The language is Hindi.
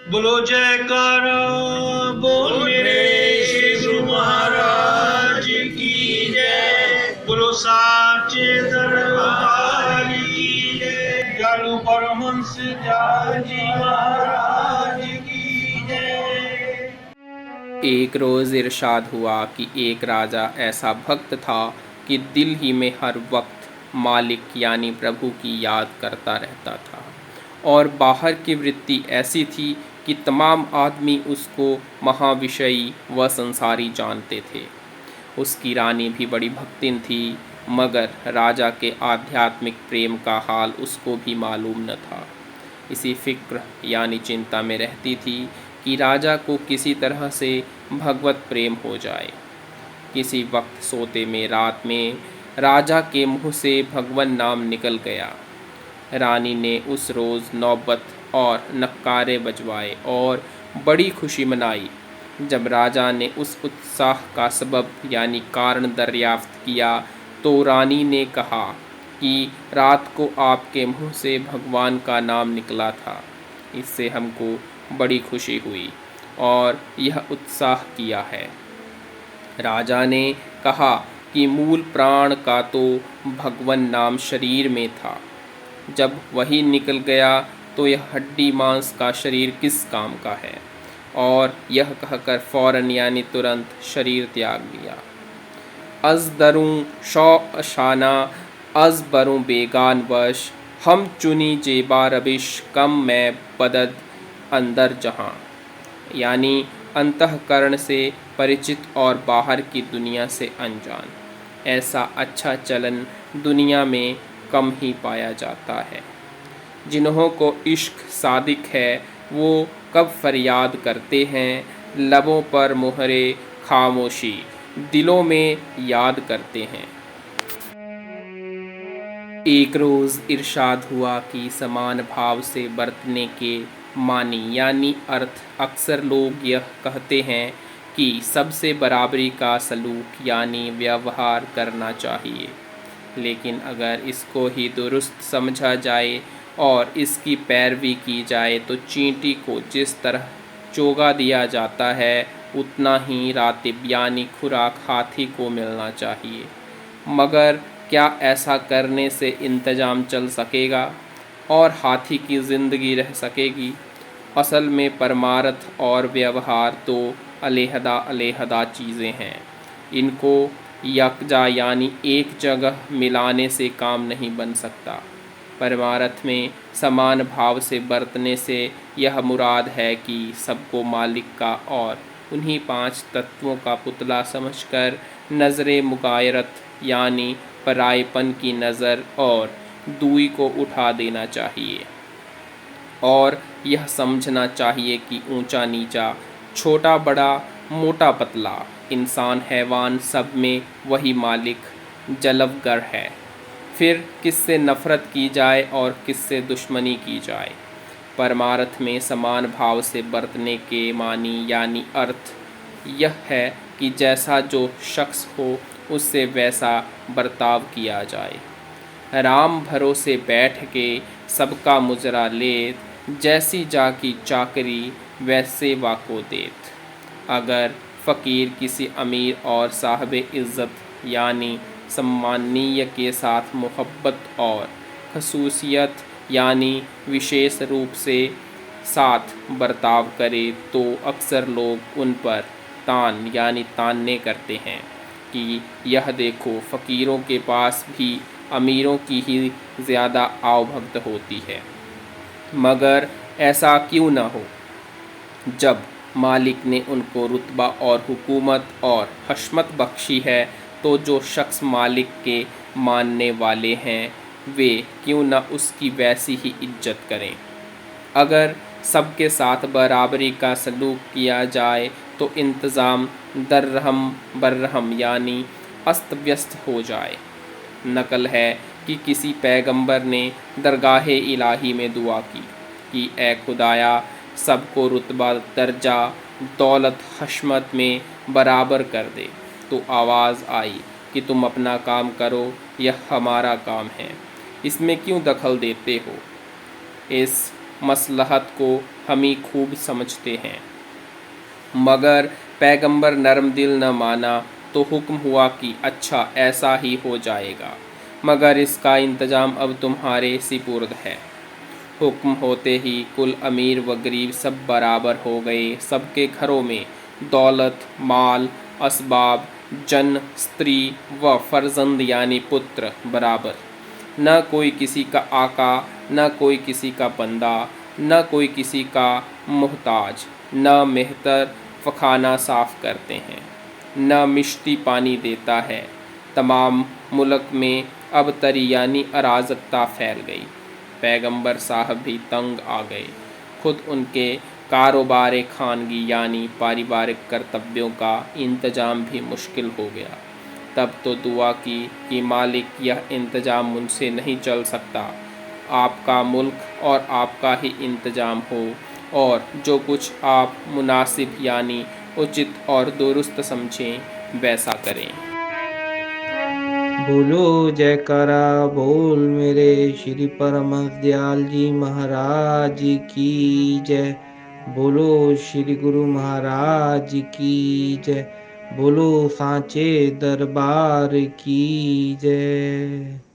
बोलो जयकारा बोल मेरे श्री गुरु महाराज की जय। बोलो साचे दरबार की जय। जालू परमहंस जी महाराज की जय। एक रोज़ इरशाद हुआ कि एक राजा ऐसा भक्त था कि दिल ही में हर वक्त मालिक यानी प्रभु की याद करता रहता था, और बाहर की वृत्ति ऐसी थी कि तमाम आदमी उसको महाविषयी व संसारी जानते थे। उसकी रानी भी बड़ी भक्तिन थी, मगर राजा के आध्यात्मिक प्रेम का हाल उसको भी मालूम न था। इसी फिक्र यानी चिंता में रहती थी कि राजा को किसी तरह से भगवत प्रेम हो जाए। किसी वक्त सोते में रात में राजा के मुँह से भगवन नाम निकल गया। रानी ने उस रोज़ नौबत और नक्कारे बजवाए और बड़ी खुशी मनाई। जब राजा ने उस उत्साह का सबब यानी कारण दरियाफ्त किया तो रानी ने कहा कि रात को आपके मुँह से भगवान का नाम निकला था। इससे हमको बड़ी खुशी हुई और यह उत्साह किया है। राजा ने कहा कि मूल प्राण का तो भगवन नाम शरीर में था, जब वही निकल गया तो यह हड्डी मांस का शरीर किस काम का है। और यह कहकर फौरन यानी तुरंत शरीर त्याग दिया। अज दरूं शौ अशाना अज बरूं बेगान वश, हम चुनी जेबा रबिश कम मैं बदद अंदर जहां। यानी अंतःकरण से परिचित और बाहर की दुनिया से अनजान। ऐसा अच्छा चलन दुनिया में कम ही पाया जाता है। जिन्हों को इश्क सादिक है वो कब फरियाद करते हैं, लबों पर मुहरे खामोशी दिलों में याद करते हैं। एक रोज़ इरशाद हुआ कि समान भाव से बरतने के मानी यानी अर्थ अक्सर लोग यह कहते हैं कि सबसे बराबरी का सलूक यानी व्यवहार करना चाहिए। लेकिन अगर इसको ही दुरुस्त समझा जाए और इसकी पैरवी की जाए तो चींटी को जिस तरह चोगा दिया जाता है उतना ही रातिब यानी खुराक हाथी को मिलना चाहिए। मगर क्या ऐसा करने से इंतजाम चल सकेगा और हाथी की ज़िंदगी रह सकेगी? असल में परमार्थ और व्यवहार तो अलहदा अलहदा चीज़ें हैं। इनको यकजा यानी एक जगह मिलाने से काम नहीं बन सकता। परमार्थ में समान भाव से बरतने से यह मुराद है कि सबको मालिक का और उन्हीं 5 तत्वों का पुतला समझकर नज़रे मुगायरत यानी परायपन की नज़र और दूई को उठा देना चाहिए। और यह समझना चाहिए कि ऊंचा नीचा, छोटा बड़ा, मोटा पतला, इंसान हैवान सब में वही मालिक जलवगर है। फिर किससे नफ़रत की जाए और किससे दुश्मनी की जाए? परमार्थ में समान भाव से बरतने के मानी यानी अर्थ यह है कि जैसा जो शख्स हो उससे वैसा बर्ताव किया जाए। राम भरोसे बैठ के सबका मुजरा लेत, जैसी जाकी चाकरी वैसे वाको देत। अगर फ़कीर किसी अमीर और साहब इज़्ज़त यानी सम्माननीय के साथ मोहब्बत और खसूसियत यानी विशेष रूप से साथ बर्ताव करे तो अक्सर लोग उन पर तान यानी तान्ने करते हैं कि यह देखो फ़कीरों के पास भी अमीरों की ही ज़्यादा आवभगत होती है। मगर ऐसा क्यों न हो? जब मालिक ने उनको रुतबा और हुकूमत और हशमत बख्शी है तो जो शख्स मालिक के मानने वाले हैं वे क्यों न उसकी वैसी ही इज्जत करें। अगर सबके साथ बराबरी का सलूक किया जाए तो इंतज़ाम दर्रहम बर्रहम यानी अस्त व्यस्त हो जाए। नकल है कि किसी पैगंबर ने दरगाह इलाही में दुआ की कि ए खुदाया सबको रुतबा दर्जा दौलत हशमत में बराबर कर दे। तो आवाज़ आई कि तुम अपना काम करो, यह हमारा काम है, इसमें क्यों दखल देते हो? इस मसलहत को हम ही खूब समझते हैं। मगर पैगंबर नरम दिल न माना तो हुक्म हुआ कि अच्छा ऐसा ही हो जाएगा, मगर इसका इंतजाम अब तुम्हारे सिपुर्द है। हुक्म होते ही कुल अमीर व गरीब सब बराबर हो गए। सबके घरों में दौलत, माल, असबाब, जन, स्त्री व फर्जंद यानी पुत्र बराबर। न कोई किसी का आका, न कोई किसी का बंदा, न कोई किसी का मोहताज। न मेहतर पखाना साफ करते हैं, न मिश्ती पानी देता है। तमाम मुल्क में अब तरी यानी अराजकता फैल गई। पैगंबर साहब भी तंग आ गए। खुद उनके कारोबार खानगी यानी पारिवारिक कर्तव्यों का इंतजाम भी मुश्किल हो गया। तब तो दुआ की कि मालिक यह इंतजाम मुझसे नहीं चल सकता, आपका मुल्क और आपका ही इंतजाम हो और जो कुछ आप मुनासिब यानी उचित और दुरुस्त समझें वैसा करें। बोलो जयकारा बोल मेरे श्री परमहंस दयाल जी महाराज की जय। बोलो श्री गुरु महाराज की जय। बोलो सांचे दरबार की जय।